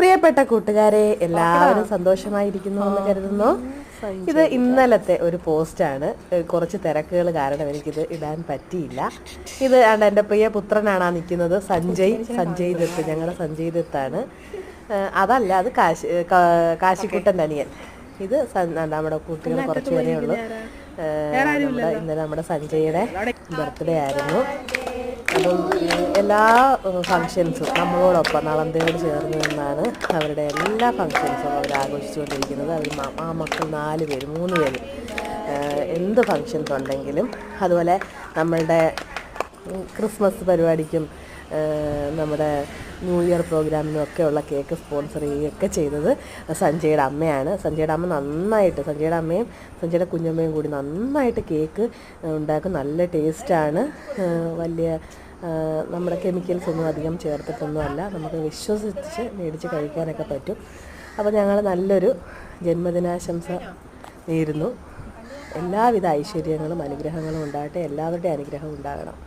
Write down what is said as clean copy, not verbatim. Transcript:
പ്രിയപ്പെട്ട കൂട്ടുകാരെ, എല്ലാവരും സന്തോഷമായിരിക്കുന്നു എന്ന് കരുതുന്നു. ഇത് ഇന്നലത്തെ ഒരു പോസ്റ്റാണ്. കുറച്ച് തിരക്കുകൾ കാരണം എനിക്കിത് ഇടാൻ പറ്റിയില്ല. ഇത് എൻ്റെ പ്രിയ പുത്രനാണ് നിൽക്കുന്നത്, സഞ്ജയ് ദത്ത്. ഞങ്ങളുടെ സഞ്ജയ് ദത്താണ്. അതല്ല, അത് കാശിക്കുട്ടൻ്റെ അനിയൻ. ഇത് നമ്മുടെ കുട്ടികൾ കുറച്ച് പേരേ ഉള്ളൂ. ഇന്നലെ നമ്മുടെ സഞ്ജയുടെ ബർത്ത്ഡേ ആയിരുന്നു. അപ്പം എല്ലാ ഫങ്ഷൻസും നമ്മളോടൊപ്പം നളന്തയോട് ചേർന്ന് നിന്നാണ് അവരുടെ എല്ലാ ഫങ്ഷൻസും അവർ ആഘോഷിച്ചുകൊണ്ടിരിക്കുന്നത്. അവർ ആ മക്കൾ 3 പേര് എന്ത് ഫങ്ഷൻസ് ഉണ്ടെങ്കിലും, അതുപോലെ നമ്മളുടെ ക്രിസ്മസ് പരിപാടിക്കും നമ്മുടെ ന്യൂ ഇയർ പ്രോഗ്രാമിനും ഒക്കെയുള്ള കേക്ക് സ്പോൺസർ ചെയ്യുകയൊക്കെ ചെയ്തത് സഞ്ജയുടെ അമ്മയാണ്. സഞ്ജയുടെ അമ്മ നന്നായിട്ട്, സഞ്ജയുടെ അമ്മയും സഞ്ജയുടെ കുഞ്ഞമ്മയും കൂടി നന്നായിട്ട് കേക്ക് ഉണ്ടാക്കും. നല്ല ടേസ്റ്റാണ്. വലിയ നമ്മുടെ കെമിക്കൽസ് ഒന്നും അധികം ചേർത്തിട്ടൊന്നുമല്ല. നമുക്ക് വിശ്വസിച്ച് മേടിച്ച് കഴിക്കാനൊക്കെ പറ്റും. അപ്പോൾ ഞങ്ങൾ നല്ലൊരു ജന്മദിനാശംസ നേരുന്നു. എല്ലാവിധ ഐശ്വര്യങ്ങളും അനുഗ്രഹങ്ങളും ഉണ്ടാകട്ടെ. എല്ലാവരുടെയും അനുഗ്രഹം ഉണ്ടാകണം.